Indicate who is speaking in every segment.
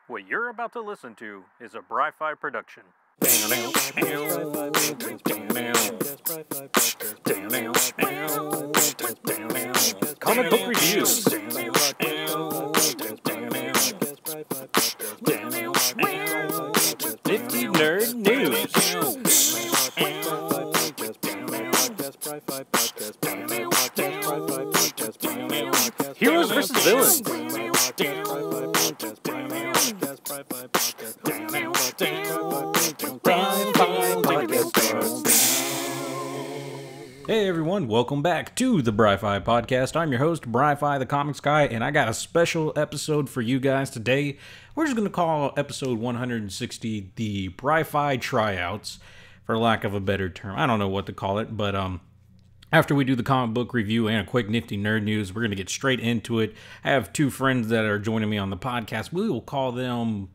Speaker 1: What you're about to listen to is a Bry-Fy production.
Speaker 2: Comic book reviews. Nifty Nerd News. Heroes versus villains.
Speaker 3: Hey everyone, welcome back to the Bry-Fy Podcast. I'm your host, Bry-Fy the Comics Guy, and I got a special episode for you guys today. We're just going to call episode 160 the Bry-Fy Try-Outs, for lack of a better term. I don't know what to call it, but after we do the comic book review and a quick nifty nerd news, we're going to get straight into it. I have two friends that are joining me on the podcast. We will call them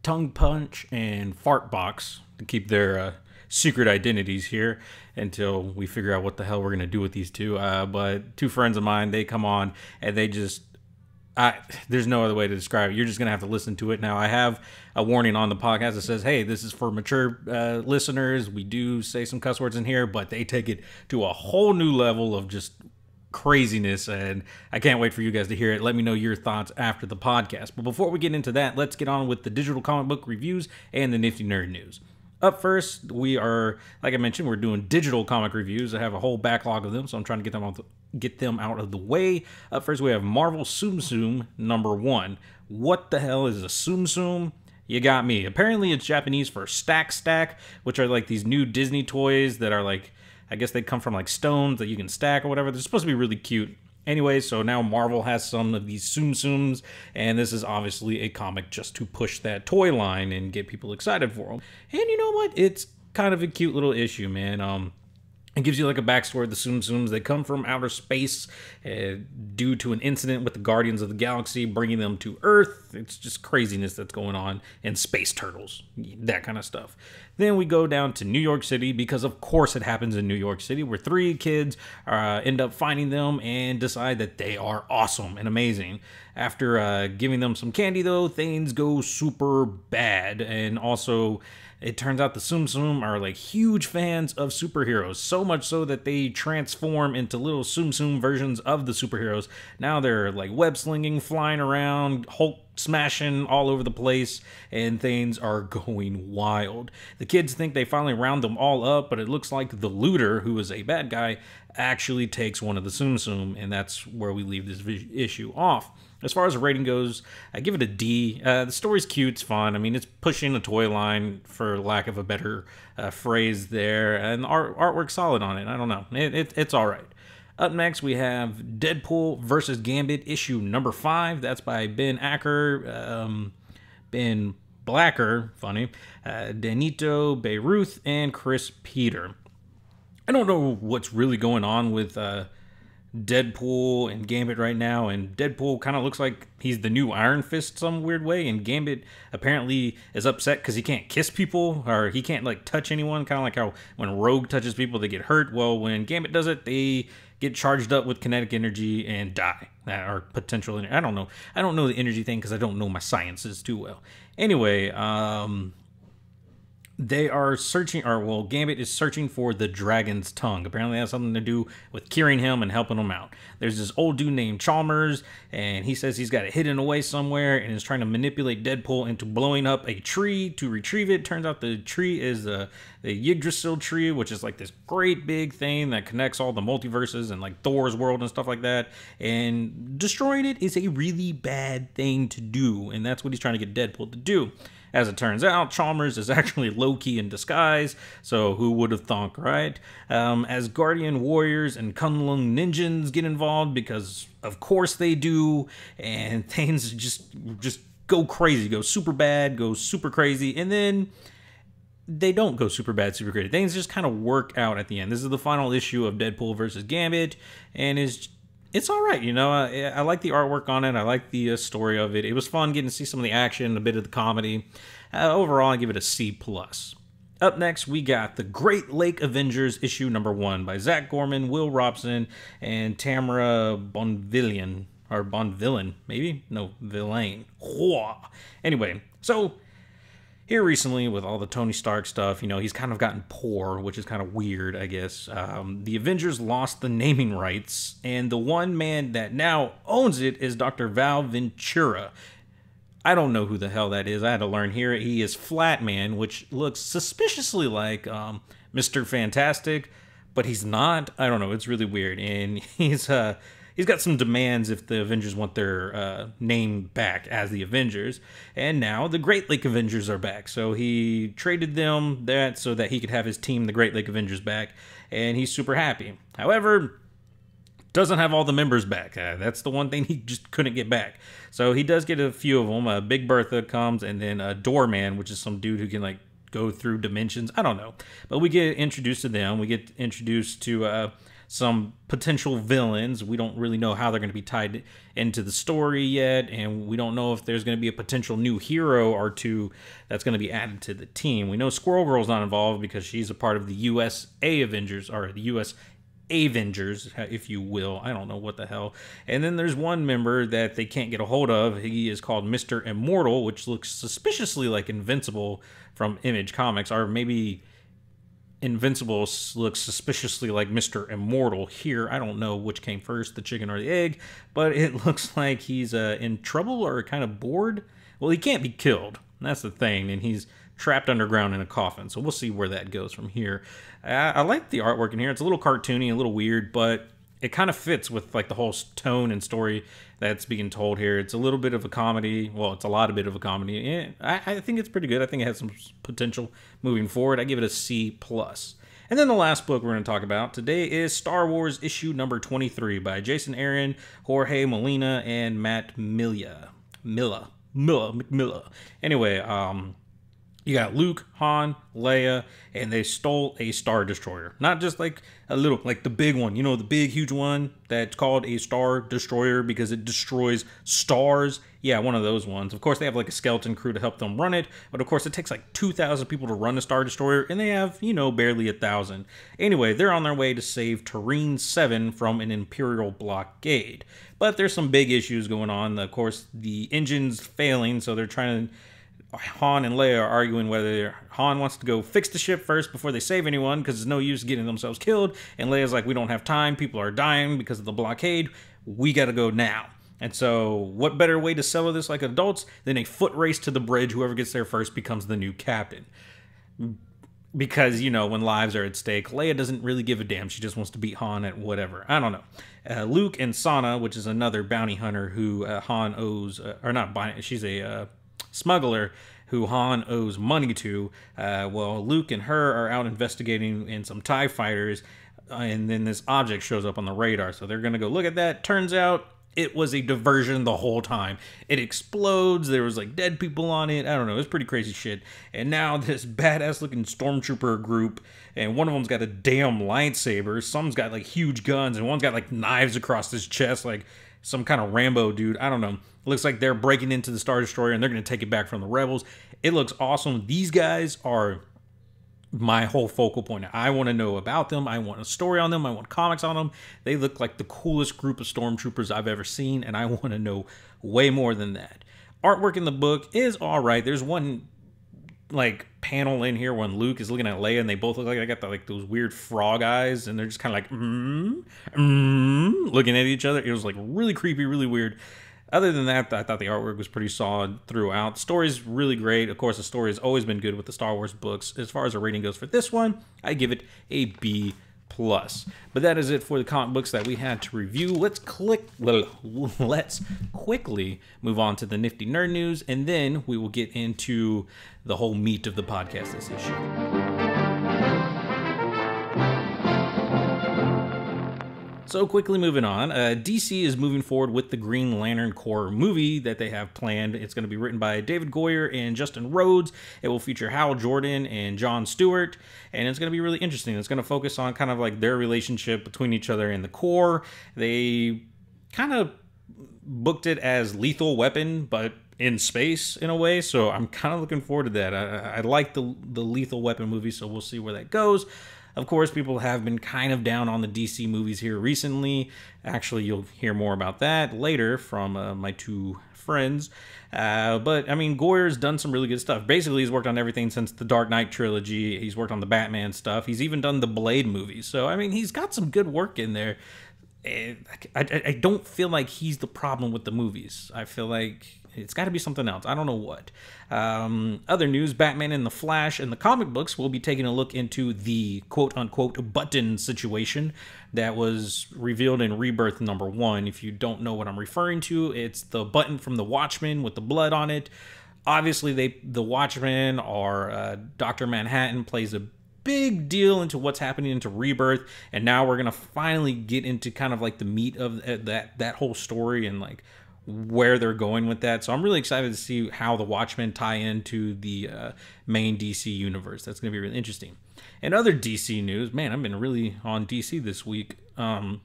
Speaker 3: Tongue Punch and Fart Box to keep their secret identities here until we figure out what the hell we're going to do with these two. But two friends of mine, they come on and they just... there's no other way to describe it. You're just going to have to listen to it. Now, I have a warning on the podcast that says, hey, this is for mature listeners. We do say some cuss words in here, but they take it to a whole new level of just craziness, and I can't wait for you guys to hear it. Let me know your thoughts after the podcast. But before we get into that, let's get on with the digital comic book reviews and the nifty nerd news. Up first, we are, like I mentioned, we're doing digital comic reviews. I have a whole backlog of them, so I'm trying to get them out of the way. Up first, we have Marvel Tsum Tsum #1. What the hell is a Tsum Tsum? You got me. Apparently, it's Japanese for stack, which are like these new Disney toys that are like, I guess they come from like stones that you can stack or whatever. They're supposed to be really cute. Anyway, so now Marvel has some of these Tsum Tsums, and this is obviously a comic just to push that toy line and get people excited for them. And you know what? It's kind of a cute little issue, man. It gives you like a backstory of the Tsum Tsums. They come from outer space due to an incident with the Guardians of the Galaxy, bringing them to Earth. It's just craziness that's going on, and space turtles, that kind of stuff. Then we go down to New York City, because of course it happens in New York City, where three kids end up finding them and decide that they are awesome and amazing. After giving them some candy, though, things go super bad, and also... it turns out the Tsum Tsum are like huge fans of superheroes, so much so that they transform into little Tsum Tsum versions of the superheroes. Now they're like web slinging, flying around, Hulk smashing all over the place, and things are going wild. The kids think they finally round them all up, but it looks like the looter, who is a bad guy, actually takes one of the Tsum Tsum, and that's where we leave this issue off. As far as the rating goes, I give it a D. The story's cute, it's fun. I mean, it's pushing the toy line, for lack of a better phrase there, and artwork's solid on it. I don't know. It's all right. Up next, we have Deadpool vs. Gambit, issue #5. That's by Ben Acker, Ben Blacker, funny, Danito Beyruth, and Chris Peter. I don't know what's really going on with... Deadpool and Gambit right now, and Deadpool kind of looks like he's the new Iron Fist some weird way, and Gambit apparently is upset because he can't kiss people, or he can't like touch anyone, kind of like how when Rogue touches people they get hurt. Well, when Gambit does it, they get charged up with kinetic energy and die, or potential. I don't know the energy thing because I don't know my sciences too well. Anyway, they are searching, or well, Gambit is searching for the dragon's tongue. Apparently that has something to do with curing him and helping him out. There's this old dude named Chalmers, and he says he's got it hidden away somewhere and is trying to manipulate Deadpool into blowing up a tree to retrieve it. Turns out the tree is the Yggdrasil tree, which is like this great big thing that connects all the multiverses and like Thor's world and stuff like that. And destroying it is a really bad thing to do, and that's what he's trying to get Deadpool to do. As it turns out, Chalmers is actually Loki in disguise, so who would have thunk, right? As Guardian Warriors and Kunlun Ninjas get involved, because of course they do, and things just go crazy, go super bad, go super crazy, and then they don't go super bad, super crazy. Things just kind of work out at the end. This is the final issue of Deadpool vs. Gambit, and it's all right, you know. I like the artwork on it. I like the story of it. It was fun getting to see some of the action, a bit of the comedy. Overall, I give it a C+. Up next, we got The Great Lake Avengers, issue #1 by Zach Gorman, Will Robson, and Tamara Bonvillian. or Bond villain, maybe? No, villain. Anyway, so here recently with all the Tony Stark stuff, he's kind of gotten poor, which is kind of weird, I guess. The Avengers lost the naming rights, and the one man that now owns it is Dr. Val Ventura. I don't know who the hell that is. I had to learn here. He is Flatman, which looks suspiciously like Mr. Fantastic, but he's not. I don't know. It's really weird. And he's got some demands if the Avengers want their name back as the Avengers. And now the Great Lake Avengers are back. So he traded them that so that he could have his team, the Great Lake Avengers, back. And he's super happy. However, doesn't have all the members back. That's the one thing he just couldn't get back. So he does get a few of them. Big Bertha comes, and then Doorman, which is some dude who can go through dimensions. I don't know. But we get introduced to them. We get introduced to some potential villains. We don't really know how they're going to be tied into the story yet, and we don't know if there's going to be a potential new hero or two that's going to be added to the team. We know Squirrel Girl's not involved because she's a part of the USA Avengers, or the US Avengers, if you will. I don't know what the hell. And then there's one member that they can't get a hold of. He is called Mr. Immortal, which looks suspiciously like Invincible from Image Comics, or maybe Invincible looks suspiciously like Mr. Immortal here. I don't know which came first, the chicken or the egg, but it looks like he's in trouble or kind of bored. Well, he can't be killed. That's the thing, and he's trapped underground in a coffin, so we'll see where that goes from here. I like the artwork in here. It's a little cartoony, a little weird, but it kind of fits with the whole tone and story that's being told here. It's a little bit of a comedy. Well, it's a lot of bit of a comedy. And I think it's pretty good. I think it has some potential moving forward. I give it a C+. And then the last book we're going to talk about today is Star Wars issue number 23 by Jason Aaron, Jorge Molina, and Matt Milla. Anyway, you got Luke, Han, Leia, and they stole a Star Destroyer. Not just a little, the big one. The big, huge one that's called a Star Destroyer because it destroys stars. Yeah, one of those ones. Of course, they have a skeleton crew to help them run it. But of course, it takes 2,000 people to run a Star Destroyer, and they have, barely 1,000. Anyway, they're on their way to save Terene 7 from an Imperial blockade. But there's some big issues going on. Of course, the engine's failing, so they're trying to... Han and Leia are arguing whether Han wants to go fix the ship first before they save anyone because there's no use getting themselves killed. And Leia's like, we don't have time. People are dying because of the blockade. We got to go now. And so what better way to sell this like adults than a foot race to the bridge? Whoever gets there first becomes the new captain. Because, when lives are at stake, Leia doesn't really give a damn. She just wants to beat Han at whatever. I don't know. Luke and Sana, which is another bounty hunter who Han owes, or not, she's a... smuggler who Han owes money to. Well, Luke and her are out investigating in some TIE fighters, and then this object shows up on the radar, so they're gonna go look at that. Turns out it was a diversion the whole time. It explodes, there was dead people on it. I don't know, it was pretty crazy shit. And now this badass looking stormtrooper group, and one of them's got a damn lightsaber, some's got huge guns, and one's got knives across his chest, some kind of Rambo dude. I don't know. It looks like they're breaking into the Star Destroyer and they're going to take it back from the rebels. It looks awesome. These guys are my whole focal point. I want to know about them. I want a story on them. I want comics on them. They look like the coolest group of stormtroopers I've ever seen, and I want to know way more than that. Artwork in the book is all right. There's one panel in here when Luke is looking at Leia and they both look like they got those weird frog eyes, and they're just kind of looking at each other. It was really creepy, really weird. Other than that, I thought the artwork was pretty solid throughout. The story's really great. Of course, the story has always been good with the Star Wars books. As far as a rating goes for this one, I give it a B+. But that is it for the comic books that we had to review. Let's quickly move on to the nifty nerd news, and then we will get into the whole meat of the podcast this issue. So quickly moving on, DC is moving forward with the Green Lantern Corps movie that they have planned. It's going to be written by David Goyer and Justin Rhodes. It will feature Hal Jordan and Jon Stewart, and it's going to be really interesting. It's going to focus on kind of their relationship between each other and the Corps. They kind of booked it as Lethal Weapon, but in space in a way, so I'm kind of looking forward to that. I like the Lethal Weapon movie, so we'll see where that goes. Of course, people have been kind of down on the DC movies here recently. Actually, you'll hear more about that later from my two friends. But, I mean, Goyer's done some really good stuff. Basically, he's worked on everything since the Dark Knight trilogy. He's worked on the Batman stuff. He's even done the Blade movies. So, I mean, he's got some good work in there. I don't feel like he's the problem with the movies. I feel like it's got to be something else. I don't know what. Other news, Batman and the Flash and the comic books will be taking a look into the quote-unquote button situation that was revealed in Rebirth #1. If you don't know what I'm referring to, it's the button from the Watchmen with the blood on it. Obviously, the Watchmen are Dr. Manhattan plays a big deal into what's happening into Rebirth, and now we're gonna finally get into kind of like the meat of that whole story and like where they're going with that. So I'm really excited to see how the Watchmen tie into the main DC universe. That's gonna be really interesting. And other DC news, man, I've been really on DC this week. In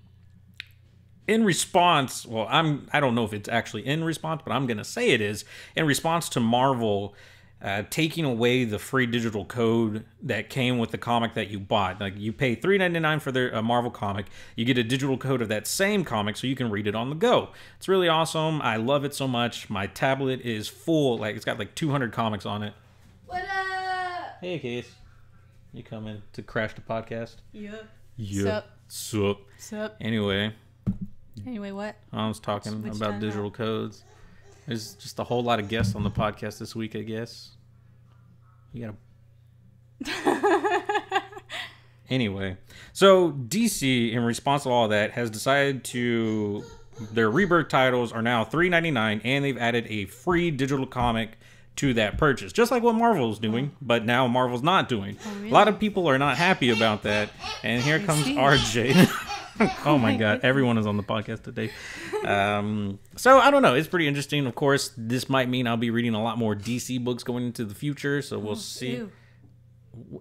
Speaker 3: response, well, I don't know if it's actually in response, but I'm gonna say it is in response to Marvel taking away the free digital code that came with the comic that you bought. Like, you pay $3.99 for their Marvel comic, you get a digital code of that same comic so you can read it on the go. It's really awesome. I love it so much. My tablet is full. Like, it's got like 200 comics on it.
Speaker 4: What up?
Speaker 3: Hey, Case. You coming to crash the podcast?
Speaker 4: Yep.
Speaker 3: Sup. Anyway,
Speaker 4: what?
Speaker 3: I was talking
Speaker 4: Which
Speaker 3: about
Speaker 4: time
Speaker 3: digital
Speaker 4: out?
Speaker 3: codes. There's just a whole lot of guests on the podcast this week, I guess. You gotta... Anyway, so DC, in response to all that, has decided to... Their Rebirth titles are now $3.99, and they've added a free digital comic to that purchase. Just like what Marvel's doing, but now Marvel's not doing.
Speaker 4: Oh, really?
Speaker 3: A lot of people are not happy about that, and here comes RJ. Oh my god, everyone is on the podcast today. So I don't know, it's pretty interesting. Of course, this might mean I'll be reading a lot more DC books going into the future, so we'll see.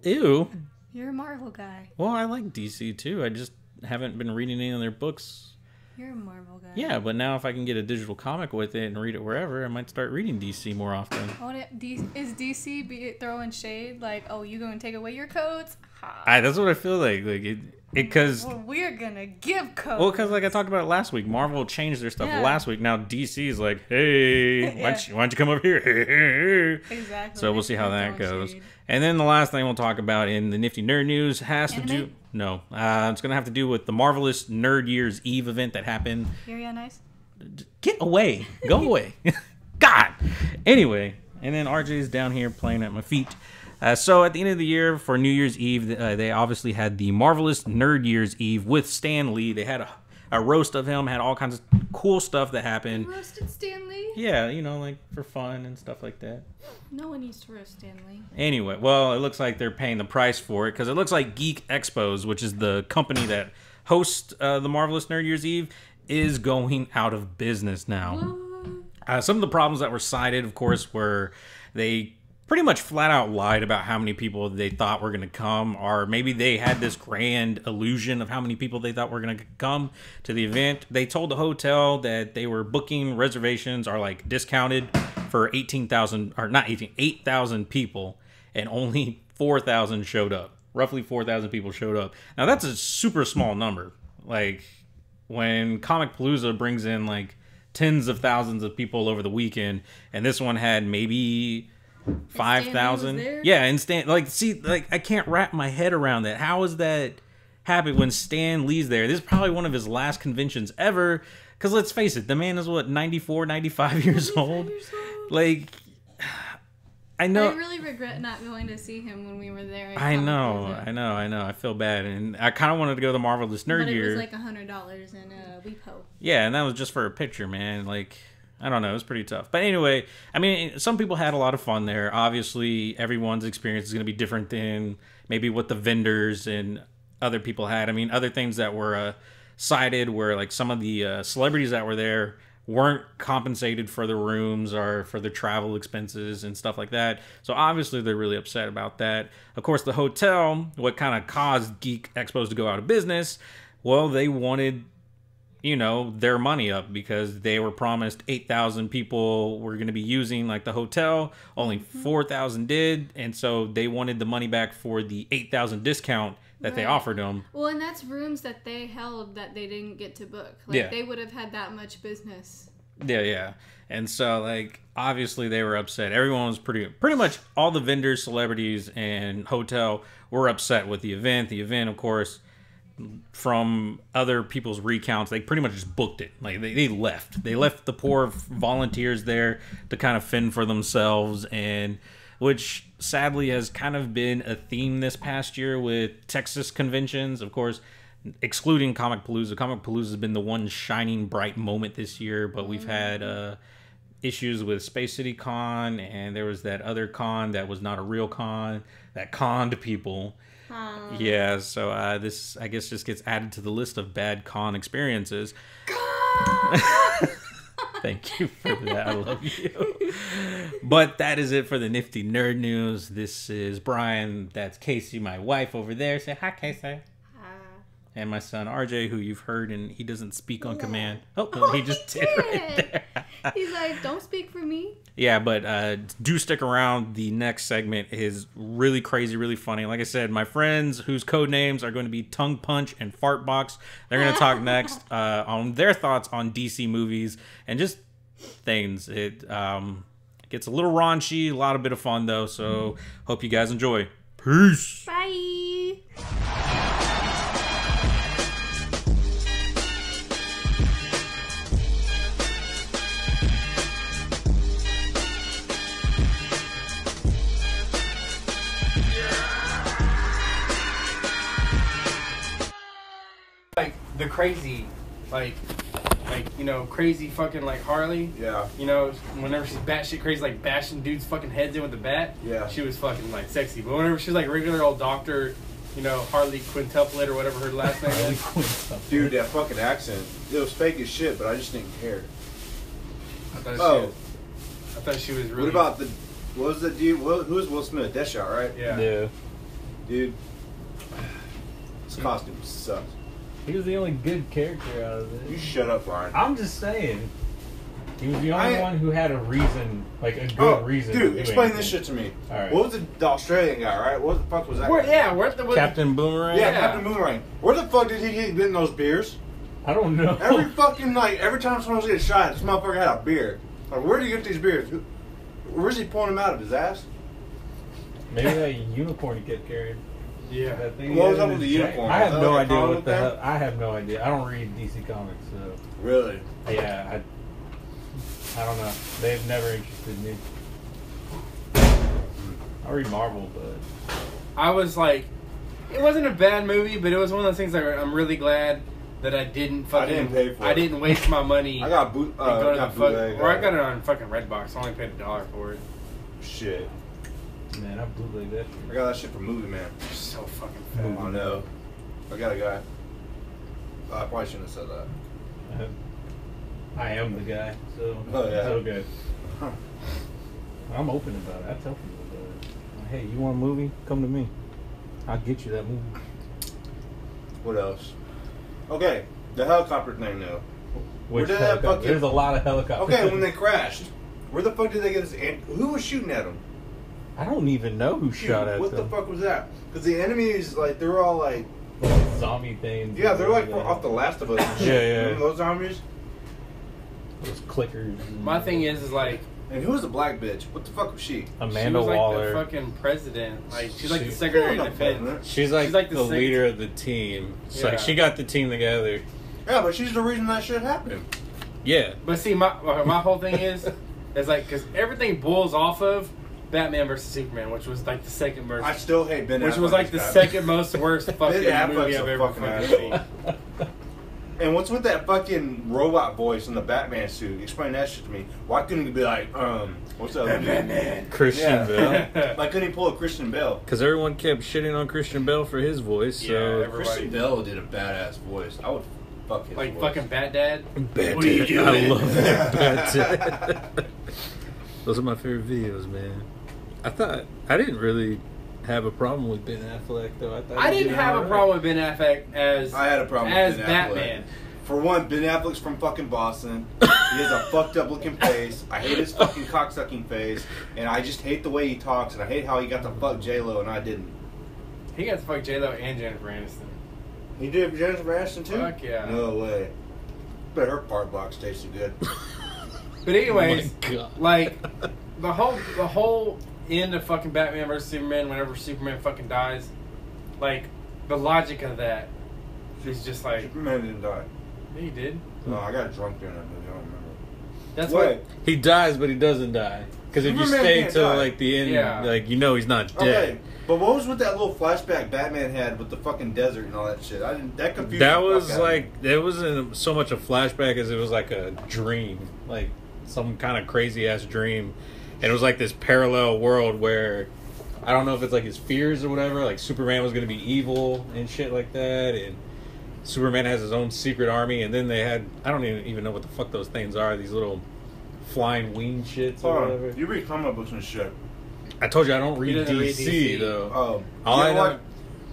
Speaker 3: Ew.
Speaker 4: You're a Marvel guy.
Speaker 3: Well, I like DC too. I just haven't been reading any of their books.
Speaker 4: You're a Marvel guy.
Speaker 3: Yeah, but now if I can get a digital comic with it and read it wherever, I might start reading DC more often.
Speaker 4: Is DC be throwing shade like, oh, you gonna take away your codes? Ha.
Speaker 3: That's what I feel like because
Speaker 4: Well, we're gonna give codes.
Speaker 3: well, because like I talked about it last week, Marvel changed their stuff
Speaker 4: Yeah.
Speaker 3: last week. Now DC is like, hey, why don't you come over here?
Speaker 4: Exactly.
Speaker 3: So we'll see how that
Speaker 4: Throwing
Speaker 3: goes.
Speaker 4: shade.
Speaker 3: And then the last thing we'll talk about in the Nifty Nerd News has to do...
Speaker 4: Anime?
Speaker 3: No. It's going to have to do with the Marvelous Nerd Year's Eve event that happened.
Speaker 4: You're nice.
Speaker 3: Get away. Go away. God. Anyway, and then RJ's down here playing at my feet. So at the end of the year for New Year's Eve, they obviously had the Marvelous Nerd Year's Eve with Stan Lee. They had a roast of him, had all kinds of cool stuff that happened.
Speaker 4: You roasted Stan Lee?
Speaker 3: Yeah, you know, like for fun and stuff like that.
Speaker 4: No one needs to roast Stan Lee.
Speaker 3: Anyway, well, it looks like they're paying the price for it because it looks like Geek Expos, which is the company that hosts the Marvelous Nerd Year's Eve, is going out of business now. Some of the problems that were cited, of course, were they pretty much flat out lied about how many people they thought were going to come, or maybe they had this grand illusion of how many people they thought were going to come to the event. They told the hotel that they were booking reservations are like discounted for 8,000 people, and only 4,000 showed up. Roughly 4,000 people showed up. Now that's a super small number. Like when Comic Palooza brings in like tens of thousands of people over the weekend, and this one had maybe 5,000. Yeah, and Stan, like, see, like, I can't wrap my head around that. How is that happen when Stan Lee's there? This is probably one of his last conventions ever. Because let's face it, the man is what, 94, 95 years old? Like, I know.
Speaker 4: I really regret not going to see him when we were there.
Speaker 3: I know. I feel bad. And I kind of wanted to go to the Marvelous Nerd Year.
Speaker 4: But it was like $100 in Repo.
Speaker 3: Yeah, and that was just for a picture, man. Like, I don't know. It was pretty tough. But anyway, I mean, some people had a lot of fun there. Obviously, everyone's experience is going to be different than maybe what the vendors and other people had. I mean, other things that were cited were like some of the celebrities that were there weren't compensated for their rooms or for their travel expenses and stuff like that. So obviously, they're really upset about that. Of course, the hotel, what kind of caused Geek Expos to go out of business, well, they wanted... their money up because they were promised 8,000 people were going to be using like the hotel. Only 4,000 did. And so they wanted the money back for the 8,000 discount that they offered them.
Speaker 4: Well, and that's rooms that they held that they didn't get to book. Like, they would have had that much business.
Speaker 3: Yeah. And so, like, obviously they were upset. Everyone was pretty much all the vendors, celebrities, and hotel were upset with the event. The event, of course, from other people's recounts, they pretty much just booked it. Like, they left. They left the poor volunteers there to kind of fend for themselves, and which sadly has kind of been a theme this past year with Texas conventions. Of course, excluding Comic Palooza. Comic Palooza has been the one shining bright moment this year, but we've had issues with Space City Con, and there was that other con that was not a real con that conned people. Yeah, so this, I guess, just gets added to the list of bad con experiences. Thank you for that. I love you. But that is it for the Nifty Nerd News. This is Brian. That's Casey, my wife over there. Say hi, Casey. And my son RJ, who you've heard, and he doesn't speak on command. Oh, he just did right there.
Speaker 4: He's like, don't speak for me.
Speaker 3: Yeah, but do stick around. The next segment is really crazy, really funny. Like I said, my friends whose code names are going to be Tongue Punch and Fart Box, they're going to talk next on their thoughts on DC movies and just things. It gets a little raunchy, a lot of bit of fun, though, so hope you guys enjoy. Peace.
Speaker 4: Bye.
Speaker 5: Like the crazy, like crazy fucking like Harley.
Speaker 6: Yeah.
Speaker 5: Whenever she's batshit crazy, like bashing dudes' fucking heads in with the bat.
Speaker 6: Yeah.
Speaker 5: She was fucking like sexy. But whenever she's like regular old doctor, Harley Quintuplet or whatever her last name is.
Speaker 6: Dude, that fucking accent. It was fake as shit, but I just didn't care.
Speaker 5: I thought she was really.
Speaker 6: What about what was the dude? Who's Will Smith? Deathshot, right?
Speaker 5: Yeah.
Speaker 6: Dude, his costume sucks.
Speaker 3: He was the only good character out of it.
Speaker 6: You shut up, Ryan.
Speaker 3: I'm just saying. He was the only one who had a reason, like a good reason.
Speaker 6: Dude, explain this shit to me.
Speaker 3: All right.
Speaker 6: What was the Australian guy, right? What the fuck was that?
Speaker 5: Where's the
Speaker 3: Captain Boomerang?
Speaker 6: Yeah, Captain Boomerang. Where the fuck did he get in those beers?
Speaker 3: I don't know.
Speaker 6: Every fucking night, every time someone was getting shot, this motherfucker had a beer. Like, where did he get these beers? Where's he pulling them out of his ass?
Speaker 3: Maybe that unicorn he kept carrying.
Speaker 5: Yeah.
Speaker 6: What was up with the unicorn?
Speaker 3: I have no idea what the hell. I have no idea. I don't read DC Comics, so.
Speaker 6: Really?
Speaker 3: Yeah, I don't know. They've never interested me. I read Marvel, but
Speaker 5: I was like, it wasn't a bad movie, but it was one of those things that I'm really glad that I didn't fucking.
Speaker 6: I didn't pay for it.
Speaker 5: I didn't waste my money.
Speaker 6: I got bootleg.
Speaker 5: I got it on fucking Redbox. I only paid $1 for it.
Speaker 6: Shit.
Speaker 3: man, I bootleg that shit.
Speaker 6: I got that shit from Movie Man.
Speaker 5: You're so fucking fat.
Speaker 6: I know. I got a guy. I probably shouldn't have said that.
Speaker 3: I am the guy, so
Speaker 6: Oh, yeah.
Speaker 3: it's okay.
Speaker 6: Huh.
Speaker 3: I'm open about it. I tell people about it. Like, hey, you want a movie? Come to me. I'll get you that movie.
Speaker 6: What else? Okay, the helicopter thing though.
Speaker 3: Which
Speaker 6: did that
Speaker 3: helicopter?
Speaker 6: fucking-
Speaker 3: There's a lot of helicopters.
Speaker 6: Okay, when they crashed, where the fuck did they get this? Who was shooting at them?
Speaker 3: I don't even know who shot at
Speaker 6: What
Speaker 3: them.
Speaker 6: the fuck was that? Because the enemies, like, they were all like,
Speaker 3: Zombie things.
Speaker 6: yeah, they're like off The Last of Us. And shit.
Speaker 3: Yeah.
Speaker 6: Remember those zombies?
Speaker 3: Those clickers.
Speaker 5: My thing is like,
Speaker 6: And who was the black bitch? What the fuck was she?
Speaker 3: Amanda
Speaker 5: she was like
Speaker 3: Waller.
Speaker 5: the fucking president. Like she's like the
Speaker 3: She-
Speaker 5: secretary of
Speaker 6: Not
Speaker 5: defense.
Speaker 6: president.
Speaker 3: She's like
Speaker 5: She's like
Speaker 3: the
Speaker 5: the six-
Speaker 3: leader of the team. It's
Speaker 5: Yeah.
Speaker 3: like she got the team together.
Speaker 6: Yeah, but she's the reason that shit happened.
Speaker 3: Yeah.
Speaker 5: But see, my whole thing is like because everything boils off of Batman versus Superman, which was like the second verse,
Speaker 6: I still hate Ben Affleck.
Speaker 5: which was like the
Speaker 6: as
Speaker 5: second most worst fucking
Speaker 6: Ben
Speaker 5: movie
Speaker 6: Affleck's
Speaker 5: I've
Speaker 6: a
Speaker 5: ever
Speaker 6: fucking
Speaker 5: fucking
Speaker 6: asshole.
Speaker 5: seen.
Speaker 6: And what's with that fucking robot voice in the Batman suit? Explain that shit to me. Why couldn't he be like, what's the other dude?
Speaker 5: Batman.
Speaker 3: Christian Bale.
Speaker 6: Why couldn't he pull a Christian Bale?
Speaker 3: Because everyone kept shitting on Christian Bale for his voice. So
Speaker 5: Yeah, everybody-
Speaker 6: Christian Bale did a badass voice. I would fuck his
Speaker 5: Like
Speaker 6: voice.
Speaker 5: fucking Bat Dad.
Speaker 3: Bad
Speaker 5: What are you
Speaker 3: Dad.
Speaker 5: doing?
Speaker 3: I love that. Bad Dad. Those are my favorite videos, man. I didn't really have a problem with Ben Affleck though.
Speaker 5: I didn't have a problem with Ben Affleck as
Speaker 6: I had a problem
Speaker 5: as
Speaker 6: with Ben Affleck.
Speaker 5: Batman.
Speaker 6: For one, Ben Affleck's from fucking Boston. He has a fucked up looking face. I hate his fucking cocksucking face. And I just hate the way he talks. And I hate how he got to fuck J-Lo and I didn't.
Speaker 5: He got to fuck J-Lo and Jennifer Aniston.
Speaker 6: He did Jennifer Aniston too?
Speaker 5: Fuck yeah.
Speaker 6: No way. But her part box tasted good.
Speaker 5: But anyways,
Speaker 3: Oh my God.
Speaker 5: like the whole end of fucking Batman vs Superman, whenever Superman fucking dies, like the logic of that is just like
Speaker 6: Superman didn't die.
Speaker 5: yeah, he did.
Speaker 6: No, I got drunk during that movie. I don't remember.
Speaker 5: That's
Speaker 6: Wait.
Speaker 5: what.
Speaker 3: He dies, but he doesn't die. Because if you
Speaker 6: Superman
Speaker 3: stay
Speaker 6: can't
Speaker 3: till
Speaker 6: die.
Speaker 3: like the end,
Speaker 5: Yeah.
Speaker 3: like you know he's not
Speaker 6: Okay,
Speaker 3: dead.
Speaker 6: but what was with that little flashback Batman had with the fucking desert and all that shit? I didn't. That confused
Speaker 3: That
Speaker 6: the fuck
Speaker 3: was
Speaker 6: out of me.
Speaker 3: like it wasn't so much a flashback as it was like a dream, like some kind of crazy ass dream, and it was like this parallel world where I don't know if it's like his fears or whatever. Like Superman was gonna be evil and shit like that, and Superman has his own secret army, and then they had I don't even know what the fuck those things are. These little flying wing shits or
Speaker 6: Hold on.
Speaker 3: whatever.
Speaker 6: You read comic books and shit.
Speaker 3: I told you I don't read
Speaker 5: He doesn't
Speaker 3: DC,
Speaker 5: read DC.
Speaker 3: though.
Speaker 6: Oh,
Speaker 3: All I know-
Speaker 6: what?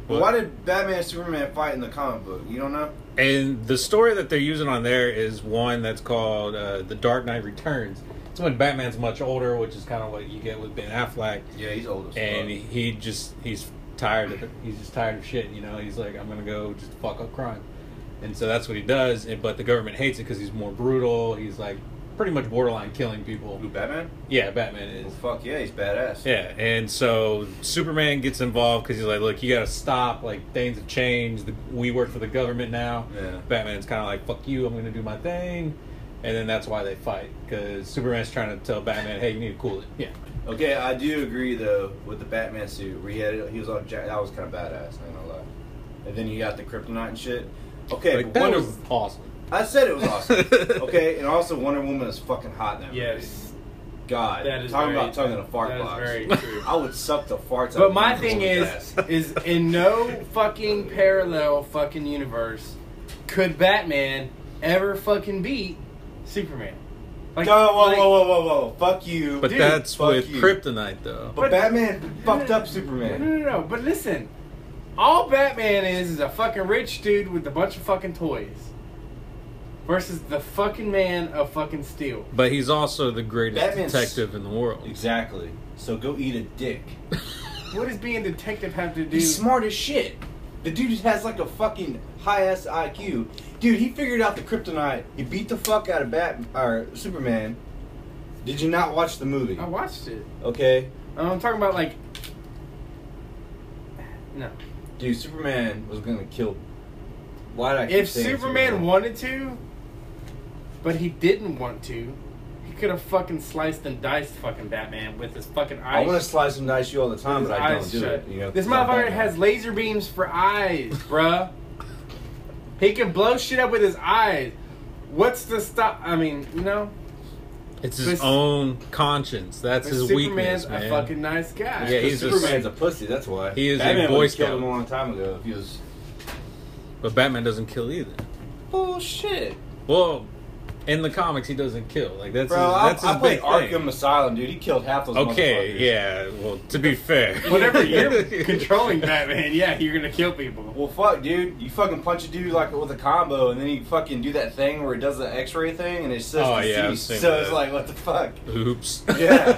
Speaker 3: what?
Speaker 6: Why did Batman and Superman fight in the comic book? You don't know?
Speaker 3: And the story that they're using on there is one that's called The Dark Knight Returns. It's when Batman's much older, which is kind of what you get with Ben Affleck.
Speaker 6: Yeah, he's old as
Speaker 3: And
Speaker 6: fuck.
Speaker 3: he's tired of it. He's just tired of shit, you know. He's like, I'm gonna go just fuck up crime, and so that's what he does. But the government hates it because he's more brutal. He's like pretty much borderline killing people.
Speaker 6: Who, Batman?
Speaker 3: Yeah, Batman
Speaker 6: Well,
Speaker 3: is.
Speaker 6: fuck yeah, he's badass.
Speaker 3: Yeah, and so Superman gets involved because he's like, look, you gotta stop. Like things have changed. We work for the government now.
Speaker 6: Yeah.
Speaker 3: Batman's kind of like, fuck you. I'm gonna do my thing. And then that's why they fight, because Superman's trying to tell Batman, hey, you need to cool it. Yeah.
Speaker 6: Okay, I do agree though with the Batman suit where he was on Jack. That was kind of badass. I ain't gonna lie. And then you got the kryptonite and shit. Okay,
Speaker 3: Like,
Speaker 6: but
Speaker 3: that
Speaker 6: Wonder.
Speaker 3: was awesome.
Speaker 6: I said it was awesome. Okay, and also Wonder Woman is fucking hot in that movie.
Speaker 5: Yes,
Speaker 6: God,
Speaker 5: that is
Speaker 6: talking
Speaker 5: very,
Speaker 6: about tongue in a fart
Speaker 5: that
Speaker 6: box.
Speaker 5: is very true.
Speaker 6: I would suck the farts out.
Speaker 5: But
Speaker 6: of
Speaker 5: my
Speaker 6: Wonder
Speaker 5: thing
Speaker 6: Woman's ass.
Speaker 5: is in no fucking parallel fucking universe could Batman ever fucking beat Superman. Like,
Speaker 6: Whoa. Fuck you.
Speaker 3: But
Speaker 5: Dude,
Speaker 3: that's
Speaker 6: fuck
Speaker 3: with
Speaker 6: you.
Speaker 3: kryptonite, though.
Speaker 6: But Batman fucked up Superman.
Speaker 5: No. But listen, all Batman is a fucking rich dude with a bunch of fucking toys. Versus the fucking man of fucking steel.
Speaker 3: But he's also the greatest
Speaker 6: Batman's-
Speaker 3: detective in the world.
Speaker 6: Exactly. So go eat a dick.
Speaker 5: What does being a detective have to do?
Speaker 6: He's smart as shit. The dude has like a fucking high ass IQ. Dude, he figured out the kryptonite. He beat the fuck out of Superman. Did you not watch the movie?
Speaker 5: I watched it.
Speaker 6: Okay.
Speaker 5: I'm talking about like. No.
Speaker 6: Dude, Superman was gonna kill. Why did I keep
Speaker 5: If
Speaker 6: saying
Speaker 5: Superman wanted to, but he didn't want to, he could have fucking sliced and diced fucking Batman with his fucking eyes.
Speaker 6: I want to slice and dice you all the time,
Speaker 5: with
Speaker 6: but
Speaker 5: his
Speaker 6: I
Speaker 5: eyes
Speaker 6: don't do
Speaker 5: shut.
Speaker 6: it. You know,
Speaker 5: This
Speaker 6: 'cause I'm
Speaker 5: motherfucker
Speaker 6: Batman.
Speaker 5: has laser beams for eyes, bruh. He can blow shit up with his eyes. What's the stop? I mean, you know,
Speaker 3: It's his
Speaker 5: But-
Speaker 3: own conscience. That's
Speaker 5: but
Speaker 3: his
Speaker 5: Superman's
Speaker 3: weakness, man.
Speaker 5: a fucking nice guy.
Speaker 3: Yeah, he's a-
Speaker 6: Superman's a pussy. That's why
Speaker 3: He is a
Speaker 6: Batman
Speaker 3: Boy
Speaker 6: would've
Speaker 3: Scout.
Speaker 6: killed him a long time ago if he was.
Speaker 3: But Batman doesn't kill either.
Speaker 6: Bullshit.
Speaker 3: Well, in the comics, he doesn't kill. Like that's
Speaker 6: Bro,
Speaker 3: his, that's
Speaker 6: I
Speaker 3: his
Speaker 6: played
Speaker 3: big
Speaker 6: Arkham
Speaker 3: thing.
Speaker 6: Asylum, dude. He killed half those
Speaker 3: Okay,
Speaker 6: motherfuckers.
Speaker 3: yeah. Well, to be fair,
Speaker 5: Whenever you're controlling Batman, yeah, you're gonna kill people.
Speaker 6: Well, fuck, dude. You fucking punch a dude like with a combo, and then you fucking do that thing where it does the X-ray thing, and it says
Speaker 3: Oh, yeah, I've
Speaker 6: deceased.
Speaker 3: seen
Speaker 6: So
Speaker 3: that.
Speaker 6: it's like, what the fuck,
Speaker 3: oops.
Speaker 6: Yeah.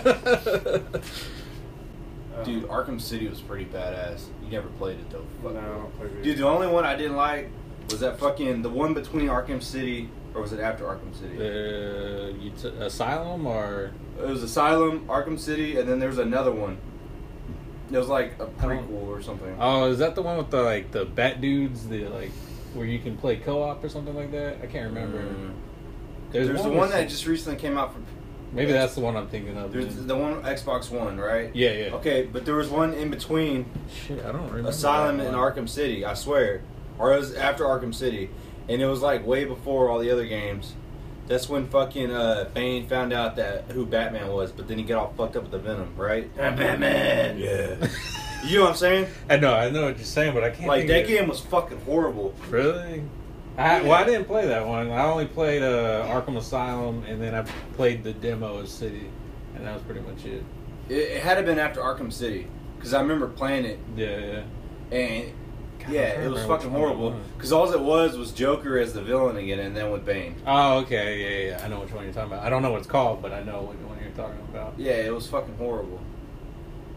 Speaker 5: Oh.
Speaker 6: dude? Arkham City was pretty badass. You never played it though. Fuck.
Speaker 5: No, I don't play video
Speaker 6: Dude, the only one I didn't like was that fucking the one between Arkham City, or was it after Arkham City?
Speaker 3: Asylum or
Speaker 6: It was Asylum, Arkham City, and then there was another one. It was like a prequel or something.
Speaker 3: oh, is that the one with the like the bat dudes? The like where you can play co-op or something like that? I can't remember.
Speaker 6: There's the
Speaker 3: with
Speaker 6: one that
Speaker 3: some-
Speaker 6: just recently came out for.
Speaker 3: maybe that's the one I'm thinking of.
Speaker 6: There's
Speaker 3: then.
Speaker 6: the one Xbox One, right?
Speaker 3: Yeah, yeah.
Speaker 6: Okay, but there was one in between
Speaker 3: Shit, I don't remember.
Speaker 6: Asylum
Speaker 3: that
Speaker 6: and
Speaker 3: one.
Speaker 6: Arkham City, I swear. Or it was after Arkham City. And it was like way before all the other games. That's when fucking Bane found out that who Batman was, but then he got all fucked up with the Venom, right?
Speaker 5: Batman.
Speaker 6: Yeah. You know what I'm saying?
Speaker 3: I know what you're saying, but I can't.
Speaker 6: Like,
Speaker 3: think
Speaker 6: that
Speaker 3: of-
Speaker 6: game was fucking horrible.
Speaker 3: Really? I didn't play that one. I only played Arkham Asylum, and then I played the demo of City, and that was pretty much it.
Speaker 6: It had to have been after Arkham City. Because I remember playing it,
Speaker 3: Yeah, yeah.
Speaker 6: and Yeah, it was fucking horrible. Because all it was Joker as the villain again, and then with Bane.
Speaker 3: Oh, okay, yeah. I know which one you're talking about. I don't know what it's called, but I know what one you're talking about.
Speaker 6: Yeah, it was fucking horrible.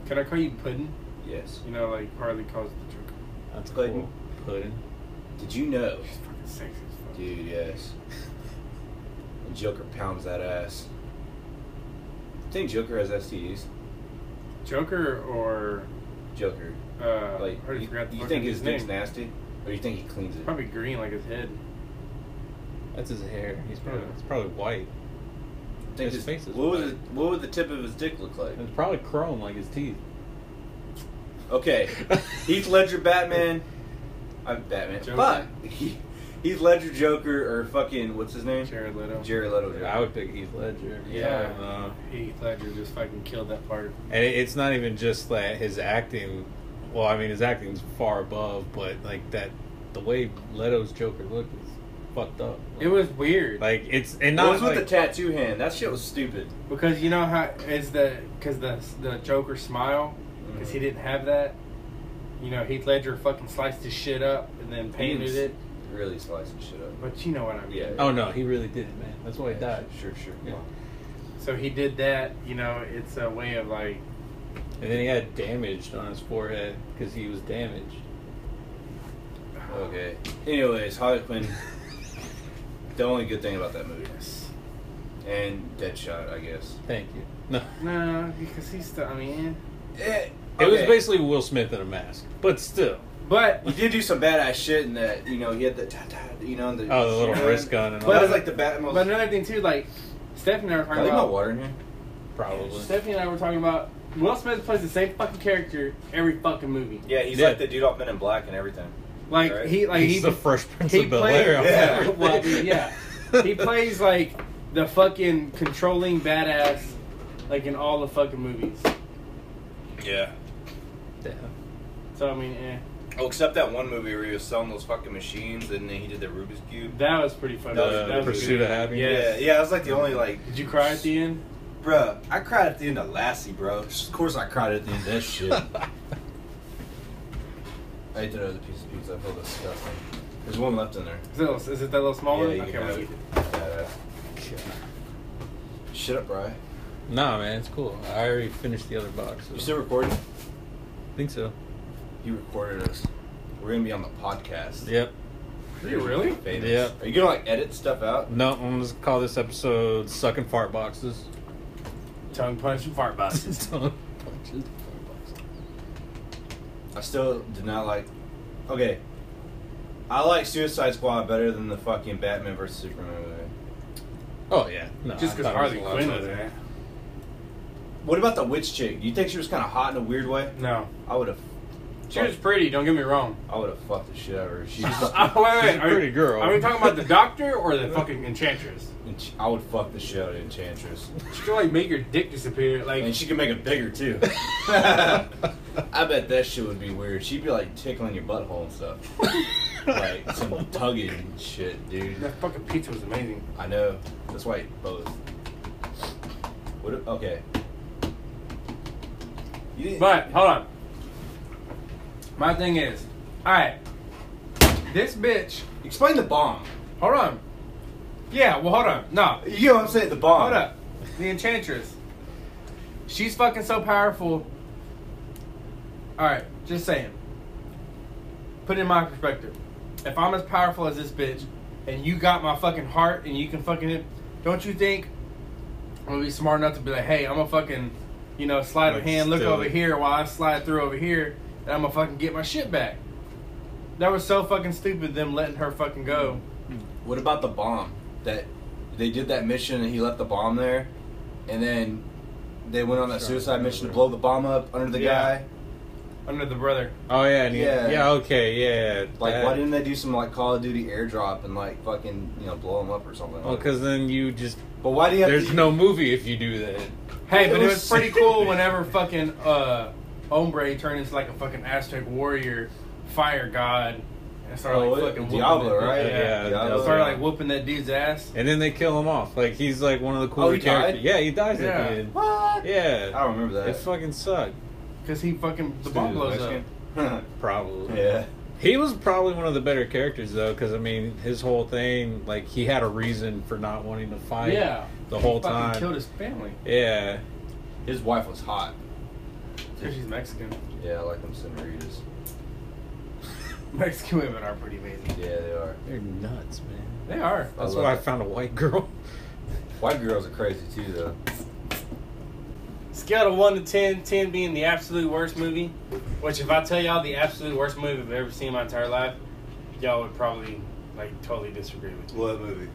Speaker 5: Can I call you Puddin'?
Speaker 6: Yes.
Speaker 5: You know, like Harley calls the Joker.
Speaker 3: That's
Speaker 6: Puddin'.
Speaker 3: cool. Puddin'.
Speaker 6: Did you know?
Speaker 5: He's fucking sexy as fuck.
Speaker 6: Dude, yes. And Joker pounds that ass. You think Joker has STDs?
Speaker 5: Joker or
Speaker 6: Joker.
Speaker 5: I already forgot the
Speaker 6: You
Speaker 5: fucking
Speaker 6: think his dick's
Speaker 5: name.
Speaker 6: nasty? Or you think he cleans it?
Speaker 5: Probably green like his head.
Speaker 3: That's his hair. It's
Speaker 5: Yeah.
Speaker 3: probably white.
Speaker 6: Think
Speaker 3: His face is
Speaker 6: what
Speaker 3: white.
Speaker 6: would the tip of his dick look like?
Speaker 3: It's probably chrome like his teeth.
Speaker 6: Okay. Heath Ledger Batman. I'm Batman.
Speaker 5: Joker.
Speaker 6: Fuck. Heath Ledger Joker or fucking what's his name?
Speaker 5: Jared Leto.
Speaker 6: Jared Leto Joker.
Speaker 3: I would pick Heath Ledger.
Speaker 5: Yeah. Heath Ledger just fucking killed that part.
Speaker 3: And it's not even just that his acting. Well, I mean, his acting's far above, but like that, the way Leto's Joker looked is fucked up.
Speaker 5: It was weird.
Speaker 3: Like it's and
Speaker 6: What
Speaker 3: not
Speaker 6: was with
Speaker 3: like,
Speaker 6: the tattoo hand? That shit was stupid.
Speaker 5: Because you know how it's because the Joker smile, because he didn't have that. You know, Heath Ledger fucking sliced his shit up and then painted it.
Speaker 6: Really slicing shit up.
Speaker 5: But you know what I mean.
Speaker 6: Yeah.
Speaker 3: Oh no, he really did it, man. That's why he died.
Speaker 6: Sure.
Speaker 3: Yeah.
Speaker 5: So he did that. You know, it's a way of like.
Speaker 3: And then he had damaged on his forehead because he was damaged.
Speaker 6: Okay. Anyways, Harley Quinn. The only good thing about that movie. And Deadshot, I guess.
Speaker 3: Thank you. No,
Speaker 5: No, because he's still. I mean,
Speaker 3: it was basically Will Smith in a mask, but still.
Speaker 5: but
Speaker 6: He did do some badass shit in that, you know, he had the the
Speaker 3: The little wrist gun and all
Speaker 6: That
Speaker 5: But-
Speaker 6: was like the Batman.
Speaker 5: but another thing too, like Stephanie and I were
Speaker 6: I
Speaker 5: talking
Speaker 6: leave my
Speaker 5: about.
Speaker 6: water in here.
Speaker 3: probably.
Speaker 5: Stephanie and I were talking about Will Smith plays the same fucking character every fucking movie.
Speaker 6: Yeah, he's
Speaker 3: Yeah.
Speaker 6: like the dude off Men in Black and everything.
Speaker 5: Like
Speaker 6: Right.
Speaker 3: He's the Fresh Prince
Speaker 5: he
Speaker 3: of Bel-Air.
Speaker 5: plays-
Speaker 6: Yeah.
Speaker 5: well, yeah. He plays like the fucking controlling badass, like in all the fucking movies.
Speaker 6: Yeah.
Speaker 3: Yeah.
Speaker 5: So I mean,
Speaker 6: Oh, except that one movie where he was selling those fucking machines and then he did the Rubik's Cube.
Speaker 5: that was pretty funny.
Speaker 6: The
Speaker 5: That was
Speaker 3: Pursuit
Speaker 5: good.
Speaker 3: of Happiness.
Speaker 6: Yeah, it was like the only like.
Speaker 5: Did you cry at the end?
Speaker 6: Bruh, I cried at the end of Lassie, bro. Of course I cried at the end of this shit. I ate another piece of pizza. I feel disgusting. There's one left in there.
Speaker 5: Is it that little small one?
Speaker 6: Yeah, you
Speaker 5: Okay,
Speaker 6: can
Speaker 5: I'm
Speaker 6: have
Speaker 5: gonna
Speaker 6: it.
Speaker 5: eat it.
Speaker 6: Shut up, Bry.
Speaker 3: Nah, man, it's cool. I already finished the other box. So.
Speaker 6: You still recording?
Speaker 3: I think so.
Speaker 6: You recorded us. We're gonna be on the podcast.
Speaker 3: Yep.
Speaker 5: Are you really?
Speaker 6: Famous.
Speaker 3: Yeah.
Speaker 6: Are you gonna like edit stuff out?
Speaker 3: No, I'm gonna call this episode "Sucking Fart Boxes."
Speaker 5: Tongue punch and fart boxes.
Speaker 3: Tongue punches, fart boxes.
Speaker 6: I still did not like. Okay. I like Suicide Squad better than the fucking Batman vs Superman movie.
Speaker 3: Oh yeah, no.
Speaker 5: Just
Speaker 3: I
Speaker 5: because
Speaker 3: thought it
Speaker 5: Harley
Speaker 3: a lot
Speaker 5: Quinn was
Speaker 3: better.
Speaker 5: in it.
Speaker 6: What about the witch chick? Do you think she was kind of hot in a weird way?
Speaker 5: No.
Speaker 6: I would have.
Speaker 5: She was pretty, don't get me wrong.
Speaker 6: I would have fucked the shit out of her. She's.
Speaker 5: Wait.
Speaker 3: She's a pretty girl.
Speaker 5: Are we talking about the doctor or the fucking enchantress?
Speaker 6: I would fuck the shit out of Enchantress.
Speaker 5: She can like make your dick disappear. Like
Speaker 6: And she can make it bigger too. I bet that shit would be weird. She'd be like tickling your butthole and stuff. Like some tugging and shit, dude.
Speaker 5: that fucking pizza was amazing.
Speaker 6: I know. That's why I ate both. Okay. You didn't-
Speaker 5: But hold on. My thing is, alright. This bitch.
Speaker 6: Explain the bomb.
Speaker 5: Hold on. Yeah, well hold on. No.
Speaker 6: You know what I'm saying? The bomb.
Speaker 5: Hold up. The enchantress. She's fucking so powerful. Alright, just saying. Put it in my perspective. If I'm as powerful as this bitch, and you got my fucking heart, and you can fucking hit, don't you think I'm gonna be smart enough to be like, hey, I'm gonna fucking, you know, slide a
Speaker 3: Like,
Speaker 5: hand, look
Speaker 3: steal
Speaker 5: over
Speaker 3: it.
Speaker 5: here while I slide through over here, and I'm gonna fucking get my shit back. That was so fucking stupid, them letting her fucking go.
Speaker 6: What about the bomb? That they did that mission and he left the bomb there, and then they went on that suicide mission to blow the bomb up under the
Speaker 5: Yeah.
Speaker 6: guy.
Speaker 5: Under the brother.
Speaker 3: Oh yeah, and
Speaker 6: Yeah.
Speaker 3: yeah, okay, yeah.
Speaker 6: Like,
Speaker 3: that-
Speaker 6: why didn't they do some like Call of Duty airdrop and like fucking blow him up or something?
Speaker 3: Well, because then you just
Speaker 6: But why do you have
Speaker 3: there's
Speaker 6: to?
Speaker 3: no movie if you do that.
Speaker 5: Hey, but
Speaker 6: It
Speaker 5: it
Speaker 6: was
Speaker 5: was pretty cool whenever fucking Ombre turned into like a fucking Aztec warrior, fire god, and started like fucking whooping
Speaker 6: Diablo,
Speaker 5: that-
Speaker 6: right?
Speaker 3: Yeah,
Speaker 6: Diablo.
Speaker 5: Started like whooping that dude's ass.
Speaker 3: And then they kill him off. Like he's like one of the cooler
Speaker 6: he died?
Speaker 3: characters. Yeah, he dies
Speaker 5: Yeah.
Speaker 3: at the end.
Speaker 6: What?
Speaker 3: Yeah.
Speaker 6: I don't remember that.
Speaker 3: It fucking sucked.
Speaker 5: Cause he fucking the bomb blows up.
Speaker 6: up.
Speaker 3: Probably.
Speaker 6: Yeah.
Speaker 3: He was probably one of the better characters, though, because, I mean, his whole thing, like, he had a reason for not wanting to fight the whole time.
Speaker 5: He killed his family.
Speaker 3: Yeah.
Speaker 6: His wife was hot.
Speaker 5: Because she's Mexican.
Speaker 6: Yeah, I like them senoritas.
Speaker 5: Mexican women are pretty amazing.
Speaker 6: Yeah, they are.
Speaker 3: They're nuts, man.
Speaker 5: They are.
Speaker 3: That's why I found a white girl.
Speaker 6: White girls are crazy, too, though.
Speaker 5: Scale of 1 to 10, 10 being the absolute worst movie. Which, if I tell y'all the absolute worst movie I've ever seen in my entire life, y'all would probably, like, totally disagree with me.
Speaker 6: What movie?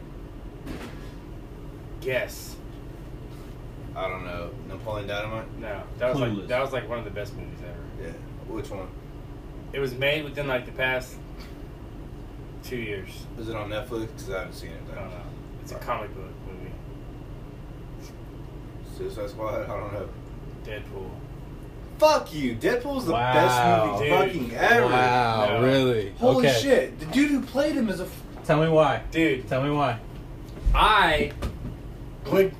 Speaker 5: Guess.
Speaker 6: I don't know. Napoleon Dynamite?
Speaker 5: No. That was like one of the best movies ever.
Speaker 6: Yeah. Which one?
Speaker 5: It was made within, like, the past 2 years.
Speaker 6: Is it on Netflix? Because I haven't seen it.
Speaker 5: I don't know. It's a comic book movie.
Speaker 6: Suicide Squad? I don't know.
Speaker 5: Deadpool.
Speaker 6: Fuck you. Deadpool's the
Speaker 3: Wow.
Speaker 6: best movie
Speaker 5: Dude.
Speaker 6: fucking ever.
Speaker 3: Wow,
Speaker 5: No.
Speaker 3: really?
Speaker 6: Holy
Speaker 3: Okay.
Speaker 6: shit. The dude who played him is a...
Speaker 3: Tell me why.
Speaker 5: Dude,
Speaker 3: Tell me why.
Speaker 5: I would...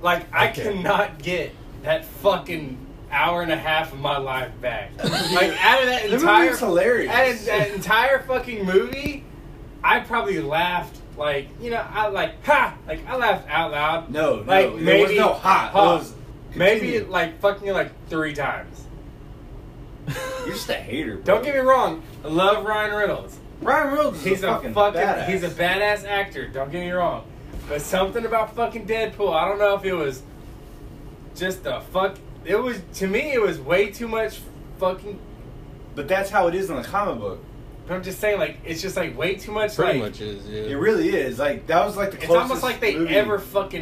Speaker 5: Like, I
Speaker 3: Okay.
Speaker 5: cannot get that fucking hour and a half of my life back. Like, out of that
Speaker 6: The
Speaker 5: entire...
Speaker 6: movie's hilarious.
Speaker 5: Out of that entire fucking movie, I probably laughed, like, you know, I like, ha! Like, I laughed out loud.
Speaker 6: No,
Speaker 5: like,
Speaker 6: no. There was no hot. It was...
Speaker 5: Maybe,
Speaker 6: Continue.
Speaker 5: like, fucking, like, 3 times.
Speaker 6: You're just a hater, bro.
Speaker 5: Don't get me wrong. I love Ryan Reynolds.
Speaker 6: Ryan Reynolds is
Speaker 5: He's
Speaker 6: a fucking badass.
Speaker 5: He's a badass actor. Don't get me wrong, but something about fucking Deadpool. I don't know if it was just the fuck. It was, to me. It was way too much fucking.
Speaker 6: But that's how it is in the comic book.
Speaker 5: But I'm just saying, like, it's just like way too much.
Speaker 3: Pretty
Speaker 5: like,
Speaker 3: much is, yeah.
Speaker 6: It really is. Like, that was like the
Speaker 5: it's
Speaker 6: closest
Speaker 5: almost like they
Speaker 6: movie.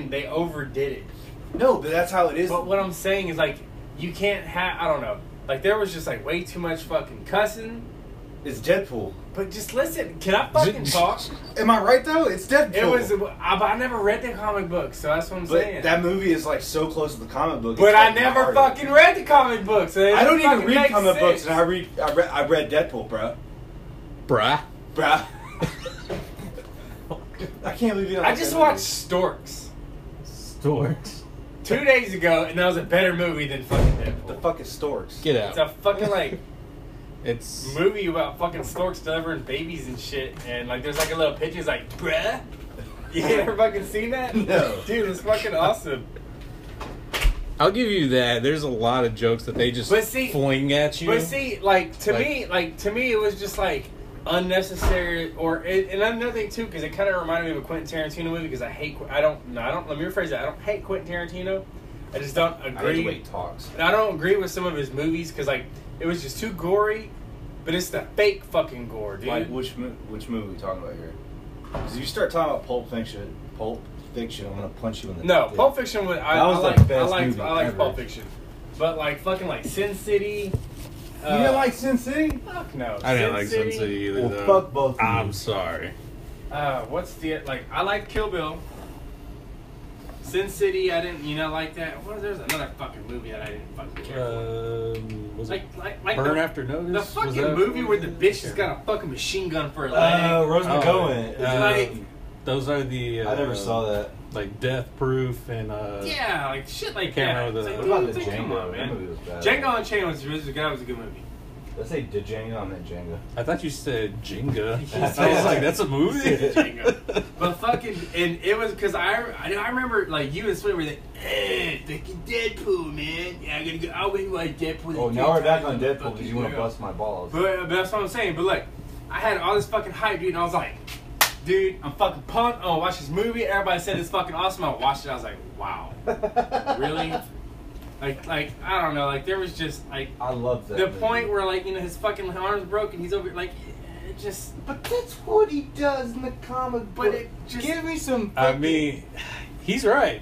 Speaker 5: they overdid it.
Speaker 6: No, but that's how it is.
Speaker 5: But what I'm saying is, like, you can't have. I don't know. Like, there was just like way too much fucking cussing.
Speaker 6: It's Deadpool.
Speaker 5: But just listen. Can I fucking talk?
Speaker 6: Am I right, though? It's Deadpool.
Speaker 5: It was. But I never read the comic book, so that's what I'm
Speaker 6: But
Speaker 5: saying.
Speaker 6: that movie is like so close to the comic book.
Speaker 5: But
Speaker 6: it's
Speaker 5: I
Speaker 6: like
Speaker 5: never
Speaker 6: harder.
Speaker 5: fucking read the comic books. So
Speaker 6: I don't even
Speaker 5: fucking
Speaker 6: read
Speaker 5: makes
Speaker 6: comic books,
Speaker 5: sense.
Speaker 6: and I read Deadpool, bro.
Speaker 3: Bruh.
Speaker 6: Bruh. I can't believe you don't
Speaker 5: I
Speaker 6: like
Speaker 5: just
Speaker 6: that
Speaker 5: watched
Speaker 6: movie.
Speaker 5: Storks
Speaker 3: Storks.
Speaker 5: 2 days ago, and that was a better movie than fucking Deadpool.
Speaker 6: The fuck is Storks?
Speaker 3: Get
Speaker 5: It's
Speaker 3: out.
Speaker 5: a fucking like
Speaker 3: It's...
Speaker 5: movie about fucking storks delivering babies and shit, and like there's like a little picture, it's like, bruh. You ever fucking seen that?
Speaker 6: No.
Speaker 5: Dude, it's fucking awesome.
Speaker 3: I'll give you that. There's a lot of jokes that they just
Speaker 5: But see-
Speaker 3: fling at you.
Speaker 5: But see, like to
Speaker 3: Like-
Speaker 5: me, it was just like unnecessary. And another thing too, because it kind of reminded me of a Quentin Tarantino movie. Because let me rephrase that. I don't hate Quentin Tarantino. I just don't
Speaker 6: I hate
Speaker 5: agree.
Speaker 6: the way he talks.
Speaker 5: And I don't agree with some of his movies because like it was just too gory. But it's the fake fucking gore, dude.
Speaker 6: Like, which movie are we talking about here? Because if you start talking about Pulp Fiction, I'm gonna punch you in the
Speaker 5: No,
Speaker 6: dick.
Speaker 5: Pulp Fiction was.
Speaker 6: That was the best movie
Speaker 5: I like
Speaker 6: ever.
Speaker 5: Pulp Fiction, but like fucking like Sin City.
Speaker 6: You didn't like Sin City?
Speaker 5: Fuck no.
Speaker 3: I didn't like Sin City either,
Speaker 6: Well,
Speaker 3: though.
Speaker 6: fuck both of you.
Speaker 3: I'm sorry.
Speaker 5: What's the like? I like Kill Bill. Sin City, I didn't. Like that. There's another fucking movie that I didn't fucking care for.
Speaker 3: Was it
Speaker 5: Like
Speaker 3: Burn
Speaker 5: the,
Speaker 3: After Notice?
Speaker 5: the
Speaker 3: Was
Speaker 5: fucking
Speaker 3: that-
Speaker 5: movie where the bitch has got a fucking machine gun for a leg.
Speaker 6: Rose McGowan.
Speaker 5: It's like-
Speaker 3: those are the...
Speaker 6: I never saw that.
Speaker 3: Like Death Proof and...
Speaker 5: Yeah, like shit like
Speaker 3: Can't
Speaker 5: that.
Speaker 3: remember
Speaker 5: It's
Speaker 3: the-
Speaker 5: like,
Speaker 6: What about
Speaker 5: dude,
Speaker 6: the
Speaker 5: it's like, come
Speaker 6: Django?
Speaker 5: on,
Speaker 6: That
Speaker 5: man.
Speaker 6: movie was bad.
Speaker 5: Django Unchained was a good movie.
Speaker 6: Let's say Django, I meant Django.
Speaker 3: I thought you said Jenga.
Speaker 5: said-
Speaker 3: I was like, that's a movie?
Speaker 5: Django. But fucking, and it was because I remember like you and Sweet were like, fucking Deadpool, man. Yeah, I gotta go. I went like Deadpool.
Speaker 6: Oh, now we're back on Deadpool because you want to bust my balls.
Speaker 5: But that's what I'm saying. But like, I had all this fucking hype, dude, and I was like, dude, I'm fucking pumped. Oh, watch this movie. Everybody said it's fucking awesome. I watched it. I was like, wow, really? Like I don't know. Like there was just like
Speaker 6: I love that.
Speaker 5: the
Speaker 6: movie.
Speaker 5: point where like his fucking arm's broken. He's over like it just.
Speaker 6: But that's what he does in the comic book.
Speaker 5: But it just.
Speaker 6: Give me some.
Speaker 3: I mean, he's right.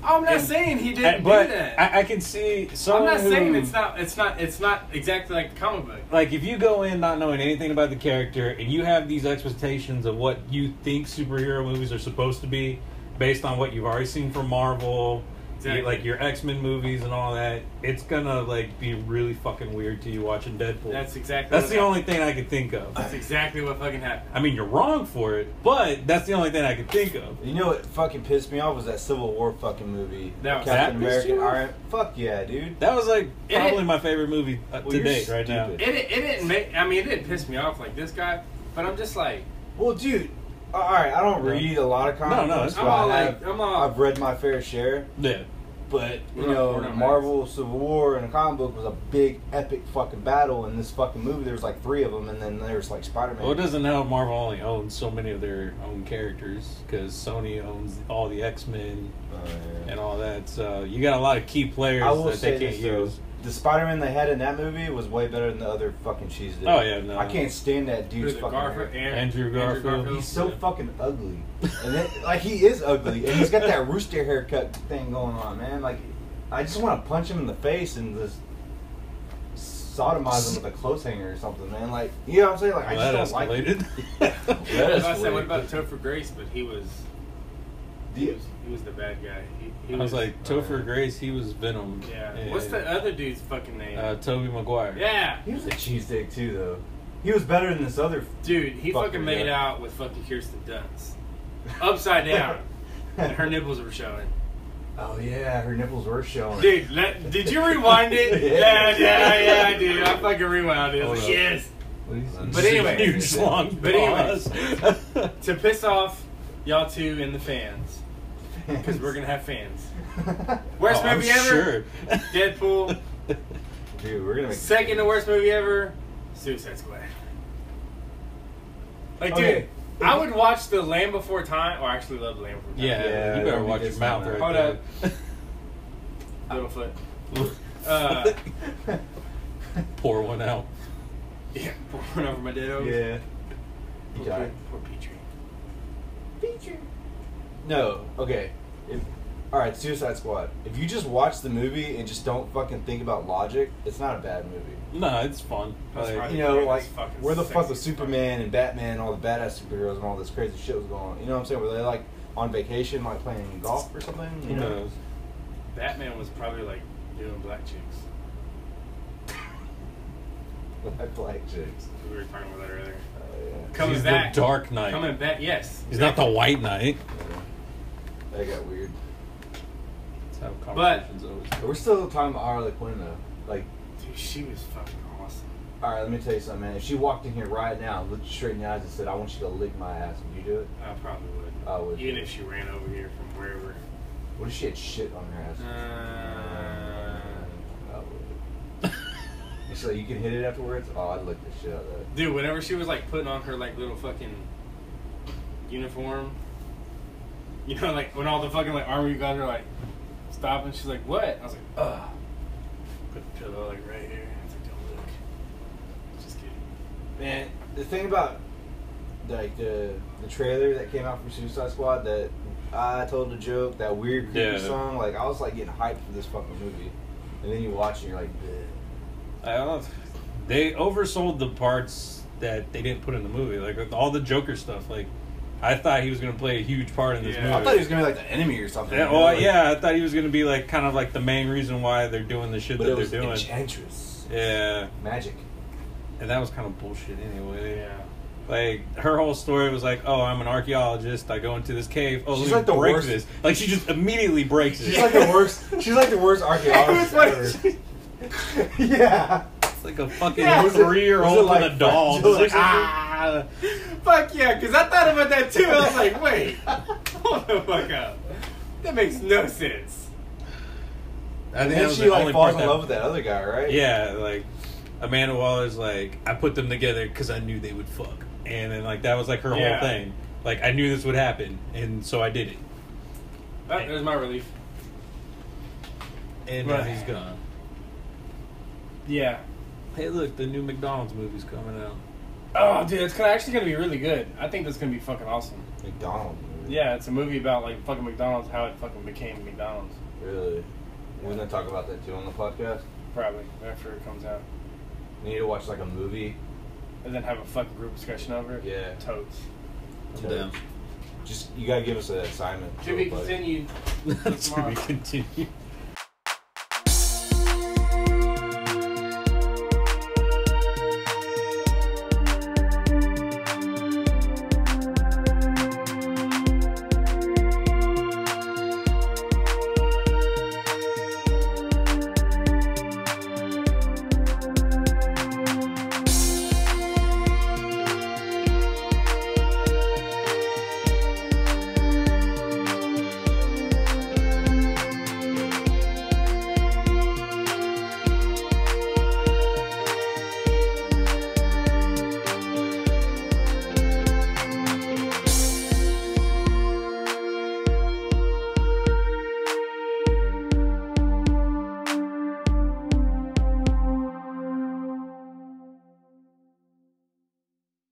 Speaker 5: I'm not
Speaker 3: And-
Speaker 5: saying he didn't
Speaker 3: but
Speaker 5: do that.
Speaker 3: I can see
Speaker 5: I'm
Speaker 3: someone
Speaker 5: not saying
Speaker 3: who-
Speaker 5: it's not exactly like the comic book.
Speaker 3: Like, if you go in not knowing anything about the character and you have these expectations of what you think superhero movies are supposed to be based on what you've already seen from Marvel
Speaker 5: Exactly.
Speaker 3: Like your X-Men movies and all that, it's gonna like be really fucking weird to you watching Deadpool.
Speaker 5: That's exactly.
Speaker 3: That's the only thing I could think of.
Speaker 5: That's exactly what fucking happened.
Speaker 3: I mean, you're wrong for it, but that's the only thing I could think of.
Speaker 6: You know what fucking pissed me off was that Civil War fucking movie.
Speaker 5: That
Speaker 6: Captain
Speaker 3: pissed
Speaker 6: America.
Speaker 3: you off?
Speaker 6: Iron. Fuck yeah, dude.
Speaker 3: That was like
Speaker 5: It-
Speaker 3: probably my favorite movie to
Speaker 6: you're
Speaker 3: date right now.
Speaker 6: stupid.
Speaker 5: It didn't make. I mean, it didn't piss me off like this guy, but I'm just like,
Speaker 6: Well, dude. All right, I don't read a lot of comic
Speaker 3: No,
Speaker 6: books.
Speaker 3: it's
Speaker 6: but I've read my fair share.
Speaker 3: Yeah.
Speaker 6: But
Speaker 5: We're not
Speaker 6: Marvel Civil War in a comic book was a big epic fucking battle. In this fucking movie, there was like 3 of them, and then there was like Spider-Man.
Speaker 3: Well, it doesn't help Marvel only owns so many of their own characters because Sony owns all the X-Men and all that. So you got a lot of key players
Speaker 6: I will
Speaker 3: that
Speaker 6: say
Speaker 3: they can't
Speaker 6: this, though.
Speaker 3: use.
Speaker 6: The Spider-Man they had in that movie was way better than the other fucking cheese did.
Speaker 3: Oh, yeah, no.
Speaker 6: I can't stand that dude's fucking hair.
Speaker 3: Andrew Garfield.
Speaker 6: He's so fucking ugly. And then, like, he is ugly. And he's got that rooster haircut thing going on, man. Like, I just want to punch him in the face and just sodomize him with a clothes hanger or something, man. Like, you know what I'm saying? Like, I just don't like it.
Speaker 5: As I said, what about Topher Grace? But he was the bad guy. He
Speaker 3: I was like, Topher Grace, he was Venom.
Speaker 5: Yeah.
Speaker 3: And,
Speaker 5: What's the other dude's fucking name?
Speaker 3: Tobey Maguire.
Speaker 5: Yeah.
Speaker 6: He was a cheesesteak, too, though. He was better than this other...
Speaker 5: Dude, he fucking made
Speaker 6: guy.
Speaker 5: out with fucking Kirsten Dunst. Upside down. And her nipples were showing.
Speaker 6: Oh, yeah, her nipples were showing.
Speaker 5: Dude, did you rewind it? yeah, I did. I fucking rewound it. I was like,
Speaker 3: Hold up.
Speaker 5: yes.
Speaker 6: But
Speaker 5: anyway.
Speaker 3: Huge long
Speaker 5: But anyways.
Speaker 3: pause.
Speaker 5: To piss off y'all two and the fans. Because we're going to have fans. Worst
Speaker 3: I'm
Speaker 5: movie ever?
Speaker 3: sure.
Speaker 5: Deadpool.
Speaker 6: Dude, we're gonna make...
Speaker 5: Second to worst movie ever? Suicide Squad. Like, dude,
Speaker 6: Okay.
Speaker 5: I would watch The Land Before Time. Or I actually love The Land Before Time.
Speaker 3: Yeah,
Speaker 6: Yeah,
Speaker 3: you better
Speaker 6: don't
Speaker 3: watch
Speaker 6: be
Speaker 3: your mouth
Speaker 6: dissing
Speaker 3: right
Speaker 5: Hold
Speaker 3: there.
Speaker 5: Littlefoot.
Speaker 3: Pour one out.
Speaker 5: Yeah, pouring over my dead oaks.
Speaker 6: Yeah.
Speaker 5: Poor,
Speaker 6: You died.
Speaker 5: poor Petrie.
Speaker 6: No, okay. Alright, Suicide Squad. If you just watch the movie and just don't fucking think about logic, it's not a bad movie.
Speaker 3: No, it's fun.
Speaker 5: That's
Speaker 3: Like,
Speaker 5: right.
Speaker 6: You know,
Speaker 5: That's
Speaker 6: like,
Speaker 5: fucking
Speaker 6: where the fuck
Speaker 5: sexy
Speaker 6: was
Speaker 5: as fuck.
Speaker 6: Superman and Batman and all the badass superheroes and all this crazy shit was going on? You know what I'm saying? Were they, like, on vacation, like, playing golf or something?
Speaker 3: Who
Speaker 6: You know?
Speaker 3: knows?
Speaker 5: Batman was probably like doing black chicks.
Speaker 6: Black chicks.
Speaker 5: We were talking about that earlier.
Speaker 6: Oh, yeah.
Speaker 5: Coming
Speaker 3: He's
Speaker 5: back.
Speaker 3: the Dark Knight.
Speaker 5: Coming back, yes.
Speaker 3: He's not the White Knight.
Speaker 6: That got weird.
Speaker 3: That's how
Speaker 5: But-
Speaker 3: conversations always go.
Speaker 6: We're still talking about Harley Quinn, though. Like,
Speaker 5: Dude, she was fucking awesome.
Speaker 6: alright, let me tell you something, man. If she walked in here right now, looked you straight in the eyes and said, I want you to lick my ass, would you do it?
Speaker 5: I probably would.
Speaker 6: I would.
Speaker 5: Even if she ran over here from wherever.
Speaker 6: What if she had shit on her ass? I would. She's like, you can hit it afterwards? Oh, I'd lick the shit out of that.
Speaker 5: Dude, whenever she was like putting on her like little fucking uniform, you know, like when all the fucking like army guys are like stopping, she's like, "What?" I was like, "Ugh." Put the pillow like right here. I was like, "Don't look." Just kidding.
Speaker 6: Man, the thing about like the trailer that came out for Suicide Squad, that I told a joke, that weird creepy
Speaker 3: Yeah.
Speaker 6: song, like I was like getting hyped for this fucking movie, and then you watch it, and you're like, bleh.
Speaker 3: I don't know. They oversold the parts that they didn't put in the movie. Like with all the Joker stuff. Like I thought he was going to play a huge part in this
Speaker 5: Yeah.
Speaker 3: movie.
Speaker 6: I thought he was gonna be like the enemy or something.
Speaker 3: Yeah,
Speaker 6: you know,
Speaker 3: well,
Speaker 6: like-
Speaker 3: yeah, I thought he was going to be like kind of like the main reason why they're doing the shit
Speaker 6: but
Speaker 3: that
Speaker 6: it
Speaker 3: they're
Speaker 6: was
Speaker 3: doing.
Speaker 6: Enchantress,
Speaker 3: Yeah,
Speaker 6: magic.
Speaker 3: and that was kind of bullshit anyway.
Speaker 5: Yeah.
Speaker 3: Like her whole story was like, "Oh, I'm an archaeologist. I go into this cave. Oh,
Speaker 6: She's
Speaker 3: let me
Speaker 6: like the
Speaker 3: break
Speaker 6: worst-
Speaker 3: this." Like she just immediately breaks it.
Speaker 6: She's like the worst. She's like the worst archaeologist ever. Yeah.
Speaker 3: It's like a fucking
Speaker 6: Yeah, was it
Speaker 3: 3-year-old
Speaker 6: like
Speaker 3: with a doll.
Speaker 6: fragile
Speaker 3: Just like,
Speaker 6: or
Speaker 3: ah.
Speaker 5: Fuck yeah, because I thought about that too. I was like, wait, hold the fuck up. That makes no sense.
Speaker 3: I
Speaker 6: And
Speaker 3: think that
Speaker 6: then
Speaker 3: was
Speaker 6: she
Speaker 3: the
Speaker 6: like
Speaker 3: only
Speaker 6: falls
Speaker 3: part
Speaker 6: in
Speaker 3: that-
Speaker 6: love with that other guy, right?
Speaker 3: Yeah, like Amanda Waller's like, I put them together because I knew they would fuck, and then like that was like her
Speaker 5: Yeah.
Speaker 3: whole thing. Like I knew this would happen, and so I did it.
Speaker 5: Oh, there's my relief.
Speaker 3: And now
Speaker 5: Right.
Speaker 3: he's gone.
Speaker 5: Yeah.
Speaker 3: Hey, look, the new McDonald's movie's coming out.
Speaker 5: Oh, dude, it's actually gonna be really good. I think that's gonna be fucking awesome.
Speaker 6: McDonald's movie.
Speaker 5: Yeah, it's a movie about like fucking McDonald's, how it fucking became McDonald's.
Speaker 6: Really? We're gonna talk about that too on the podcast.
Speaker 5: Probably after it comes out,
Speaker 6: We need to watch like a movie.
Speaker 5: and then have a fucking group discussion over it.
Speaker 6: Yeah.
Speaker 5: Totes.
Speaker 3: I'm down.
Speaker 6: Just you gotta give us an assignment.
Speaker 5: To be continued.
Speaker 3: To be continued.